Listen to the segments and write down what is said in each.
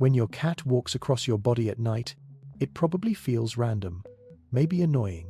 When your cat walks across your body at night, it probably feels random, maybe annoying,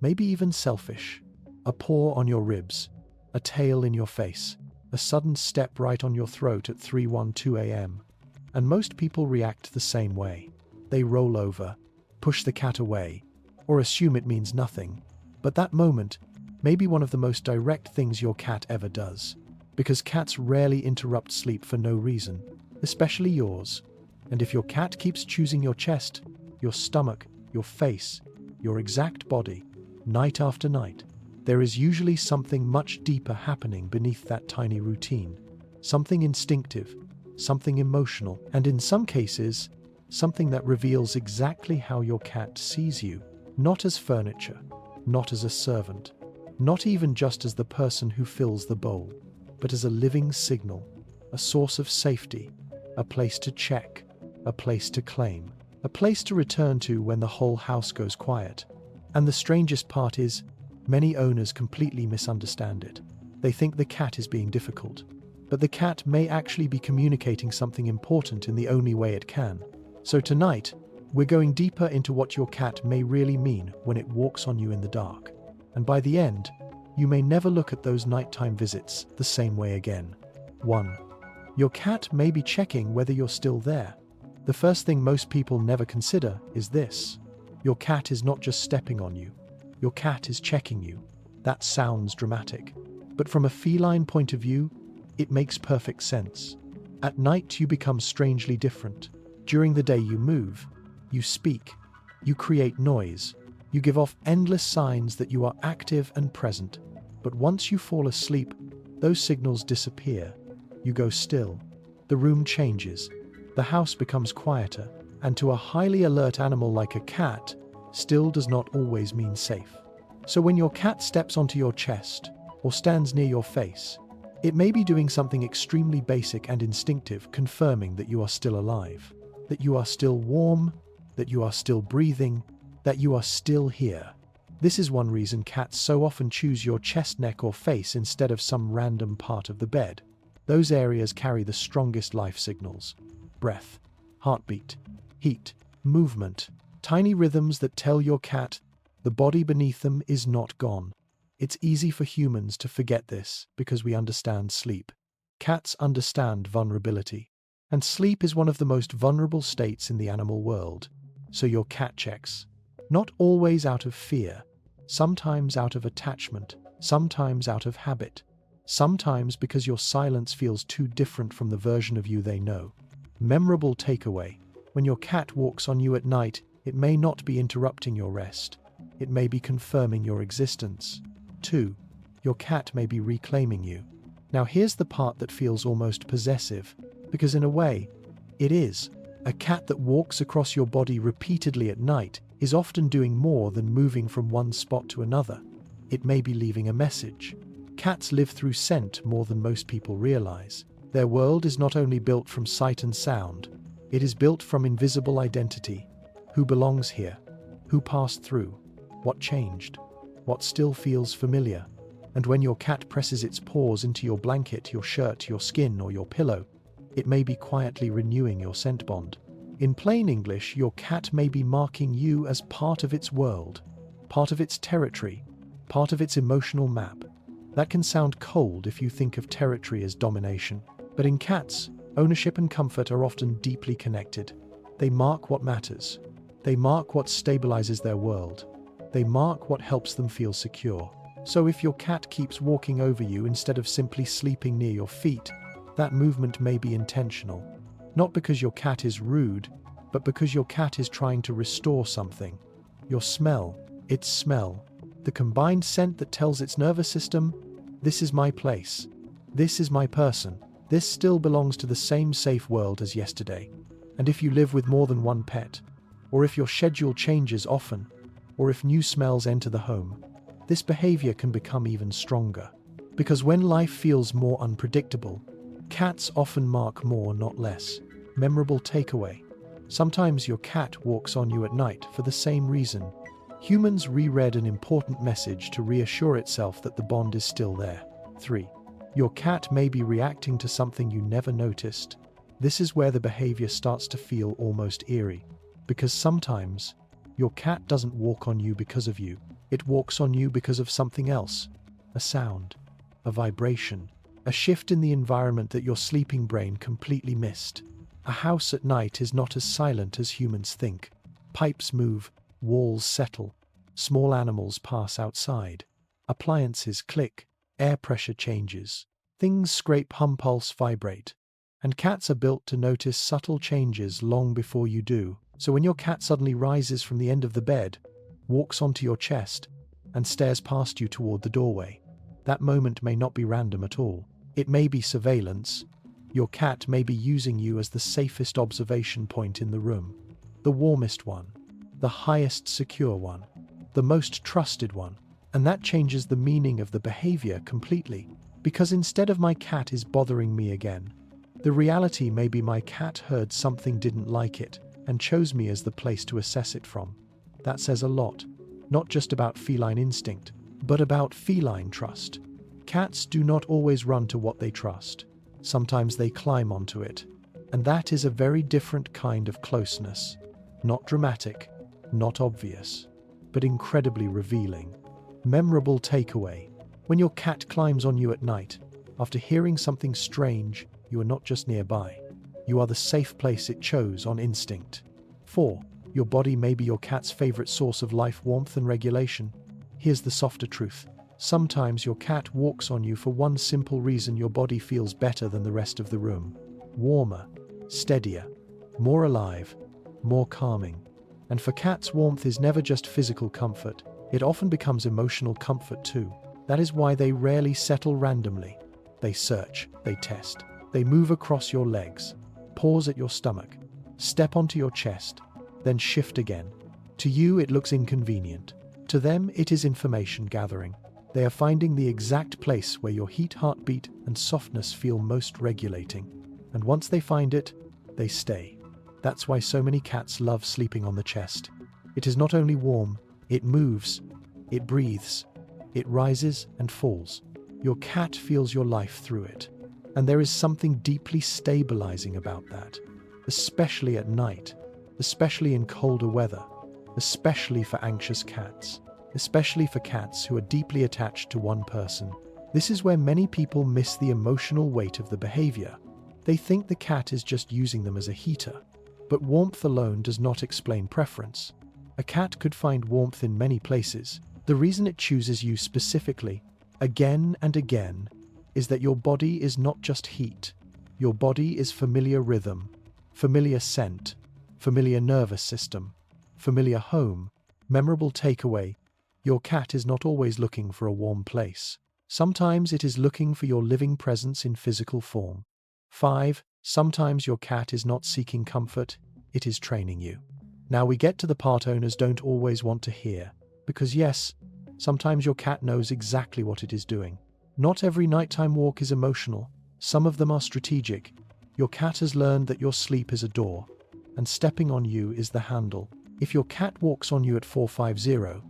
maybe even selfish. A paw on your ribs, a tail in your face, a sudden step right on your throat at 3:12 a.m. And most people react the same way. They roll over, push the cat away, or assume it means nothing. But that moment may be one of the most direct things your cat ever does. Because cats rarely interrupt sleep for no reason, especially yours. And if your cat keeps choosing your chest, your stomach, your face, your exact body, night after night, there is usually something much deeper happening beneath that tiny routine. Something instinctive, something emotional, and in some cases, something that reveals exactly how your cat sees you. Not as furniture, not as a servant, not even just as the person who fills the bowl, but as a living signal, a source of safety, a place to check, a place to claim, a place to return to when the whole house goes quiet. And the strangest part is, many owners completely misunderstand it. They think the cat is being difficult, but the cat may actually be communicating something important in the only way it can. So tonight, we're going deeper into what your cat may really mean when it walks on you in the dark. And by the end, you may never look at those nighttime visits the same way again. 1. Your cat may be checking whether you're still there. The first thing most people never consider is this. Your cat is not just stepping on you. Your cat is checking you. That sounds dramatic. But from a feline point of view, it makes perfect sense. At night, you become strangely different. During the day, you move, you speak, you create noise, you give off endless signs that you are active and present. But once you fall asleep, those signals disappear. You go still. The room changes. The house becomes quieter. And to a highly alert animal like a cat, still does not always mean safe. So when your cat steps onto your chest or stands near your face, it may be doing something extremely basic and instinctive, confirming that you are still alive, that you are still warm, that you are still breathing, that you are still here. This is one reason cats so often choose your chest, neck, or face instead of some random part of the bed. Those areas carry the strongest life signals: breath, heartbeat, heat, movement, tiny rhythms that tell your cat the body beneath them is not gone. It's easy for humans to forget this because we understand sleep. Cats understand vulnerability. And sleep is one of the most vulnerable states in the animal world. So your cat checks. Not always out of fear. Sometimes out of attachment. Sometimes out of habit. Sometimes because your silence feels too different from the version of you they know. Memorable takeaway. When your cat walks on you at night, it may not be interrupting your rest. It may be confirming your existence. 2. Your cat may be reclaiming you. Now here's the part that feels almost possessive, because in a way, it is. A cat that walks across your body repeatedly at night is often doing more than moving from one spot to another. It may be leaving a message. Cats live through scent more than most people realize. Their world is not only built from sight and sound, it is built from invisible identity. Who belongs here? Who passed through? What changed? What still feels familiar? And when your cat presses its paws into your blanket, your shirt, your skin, or your pillow, it may be quietly renewing your scent bond. In plain English, your cat may be marking you as part of its world, part of its territory, part of its emotional map. That can sound cold if you think of territory as domination, but in cats, ownership and comfort are often deeply connected. They mark what matters. They mark what stabilizes their world. They mark what helps them feel secure. So if your cat keeps walking over you instead of simply sleeping near your feet, that movement may be intentional. Not because your cat is rude, but because your cat is trying to restore something. Your smell, its smell, the combined scent that tells its nervous system, this is my place. This is my person. This still belongs to the same safe world as yesterday. And if you live with more than one pet, or if your schedule changes often, or if new smells enter the home, this behavior can become even stronger. Because when life feels more unpredictable, cats often mark more, not less. Memorable takeaway. Sometimes your cat walks on you at night for the same reason. Humans reread an important message to reassure itself that the bond is still there. 3. Your cat may be reacting to something you never noticed. This is where the behavior starts to feel almost eerie, because sometimes your cat doesn't walk on you because of you. It walks on you because of something else. A sound, a vibration, a shift in the environment that your sleeping brain completely missed. A house at night is not as silent as humans think. Pipes move, walls settle, small animals pass outside. Appliances click, air pressure changes. Things scrape, hum, pulse, vibrate. And cats are built to notice subtle changes long before you do. So when your cat suddenly rises from the end of the bed, walks onto your chest, and stares past you toward the doorway, that moment may not be random at all. It may be surveillance. Your cat may be using you as the safest observation point in the room, the warmest one, the highest secure one, the most trusted one. And that changes the meaning of the behavior completely. Because instead of "my cat is bothering me again," the reality may be "my cat heard something, didn't like it, and chose me as the place to assess it from." That says a lot, not just about feline instinct, but about feline trust. Cats do not always run to what they trust. Sometimes they climb onto it. And that is a very different kind of closeness. Not dramatic, not obvious, but incredibly revealing. Memorable takeaway. When your cat climbs on you at night, after hearing something strange, you are not just nearby. You are the safe place it chose on instinct. 4. Your body may be your cat's favorite source of life, warmth, and regulation. Here's the softer truth. Sometimes your cat walks on you for one simple reason: your body feels better than the rest of the room. Warmer, steadier, more alive, more calming. And for cats, warmth is never just physical comfort. It often becomes emotional comfort too. That is why they rarely settle randomly. They search, they test, they move across your legs, pause at your stomach, step onto your chest, then shift again. To you, it looks inconvenient. To them, it is information gathering. They are finding the exact place where your heat, heartbeat, and softness feel most regulating. And once they find it, they stay. That's why so many cats love sleeping on the chest. It is not only warm, it moves, it breathes, it rises and falls. Your cat feels your life through it. And there is something deeply stabilizing about that, especially at night, especially in colder weather, especially for anxious cats, especially for cats who are deeply attached to one person. This is where many people miss the emotional weight of the behavior. They think the cat is just using them as a heater. But warmth alone does not explain preference. A cat could find warmth in many places. The reason it chooses you specifically, again and again, is that your body is not just heat. Your body is familiar rhythm, familiar scent, familiar nervous system, familiar home. Memorable takeaway. Your cat is not always looking for a warm place. Sometimes it is looking for your living presence in physical form. 5. Sometimes your cat is not seeking comfort, it is training you. Now we get to the part owners don't always want to hear. Because yes, sometimes your cat knows exactly what it is doing. Not every nighttime walk is emotional. Some of them are strategic. Your cat has learned that your sleep is a door, and stepping on you is the handle. If your cat walks on you at 450,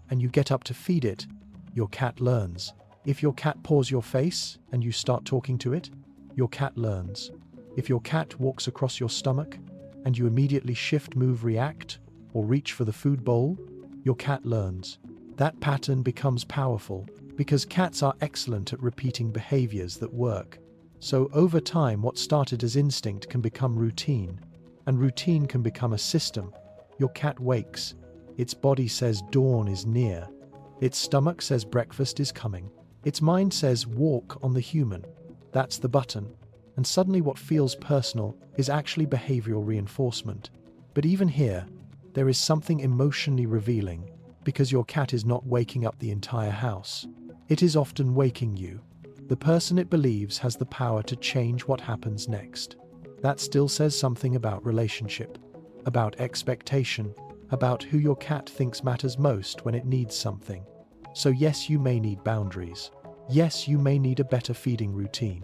and you get up to feed it, your cat learns. If your cat paws your face and you start talking to it, your cat learns. If your cat walks across your stomach and you immediately shift, move, react, or reach for the food bowl, your cat learns. That pattern becomes powerful because cats are excellent at repeating behaviors that work. So over time, what started as instinct can become routine, and routine can become a system. Your cat wakes. Its body says dawn is near. Its stomach says breakfast is coming. Its mind says walk on the human. That's the button. And suddenly what feels personal is actually behavioral reinforcement. But even here, there is something emotionally revealing, because your cat is not waking up the entire house. It is often waking you, the person it believes has the power to change what happens next. That still says something about relationship, about expectation, about who your cat thinks matters most when it needs something. So yes, you may need boundaries. Yes, you may need a better feeding routine.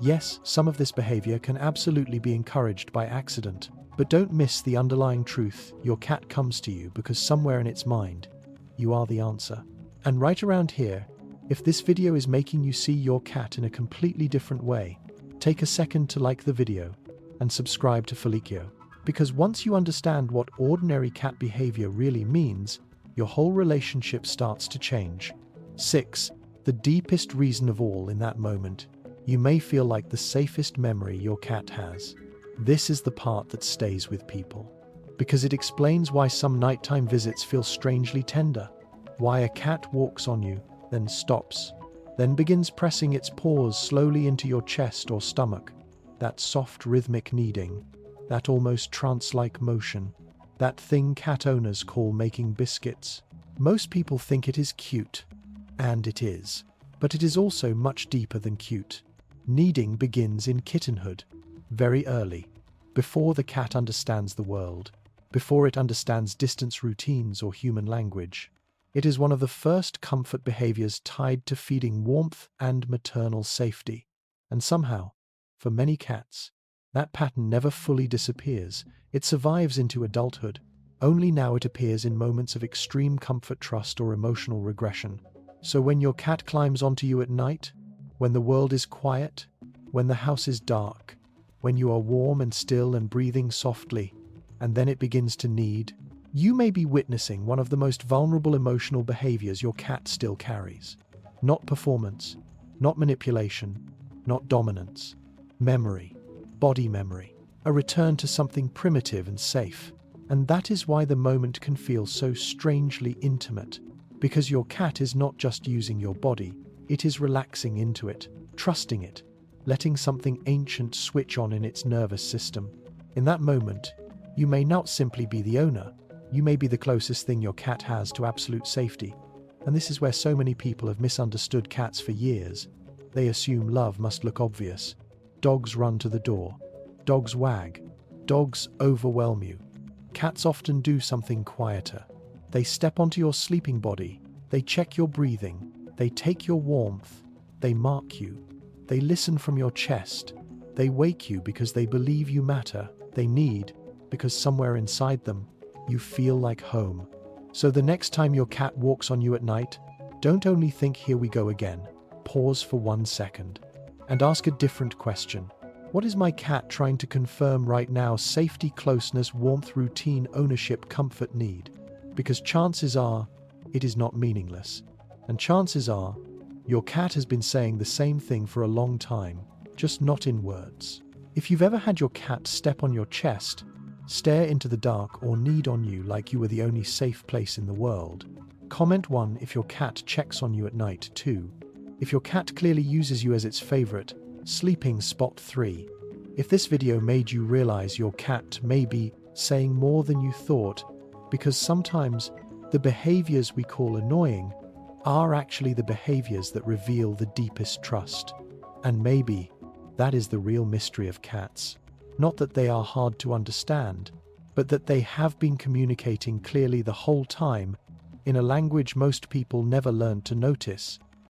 Yes, some of this behavior can absolutely be encouraged by accident, but don't miss the underlying truth. Your cat comes to you because somewhere in its mind, you are the answer. And right around here, if this video is making you see your cat in a completely different way, take a second to like the video and subscribe to Feliccio. Because once you understand what ordinary cat behavior really means, your whole relationship starts to change. 6. The deepest reason of all. In that moment, you may feel like the safest memory your cat has. This is the part that stays with people, because it explains why some nighttime visits feel strangely tender, why a cat walks on you, then stops, then begins pressing its paws slowly into your chest or stomach. That soft rhythmic kneading, that almost trance-like motion, that thing cat owners call making biscuits. Most people think it is cute, and it is, but it is also much deeper than cute. Kneading begins in kittenhood, very early, before the cat understands the world, before it understands distance routines or human language. It is one of the first comfort behaviors tied to feeding warmth and maternal safety. And somehow, for many cats, that pattern never fully disappears. It survives into adulthood. Only now it appears in moments of extreme comfort, trust, or emotional regression. So when your cat climbs onto you at night, when the world is quiet, when the house is dark, when you are warm and still and breathing softly, and then it begins to knead, you may be witnessing one of the most vulnerable emotional behaviors your cat still carries. Not performance, not manipulation, not dominance. Memory, body memory, a return to something primitive and safe. And that is why the moment can feel so strangely intimate, because your cat is not just using your body, it is relaxing into it, trusting it, letting something ancient switch on in its nervous system. In that moment, you may not simply be the owner, you may be the closest thing your cat has to absolute safety. And this is where so many people have misunderstood cats for years. They assume love must look obvious. Dogs run to the door. Dogs wag. Dogs overwhelm you. Cats often do something quieter. They step onto your sleeping body. They check your breathing. They take your warmth. They mark you. They listen from your chest. They wake you because they believe you matter. They need, because somewhere inside them, you feel like home. So the next time your cat walks on you at night, don't only think, here we go again. Pause for 1 second and ask a different question. What is my cat trying to confirm right now? Safety, closeness, warmth, routine, ownership, comfort, need. Because chances are, it is not meaningless. And chances are, your cat has been saying the same thing for a long time, just not in words. If you've ever had your cat step on your chest, stare into the dark, or knead on you like you were the only safe place in the world, comment 1 if your cat checks on you at night. 2. If your cat clearly uses you as its favorite sleeping spot. 3. If this video made you realize your cat may be saying more than you thought, because sometimes the behaviors we call annoying are actually the behaviors that reveal the deepest trust. And maybe that is the real mystery of cats. Not that they are hard to understand, but that they have been communicating clearly the whole time in a language most people never learned to notice.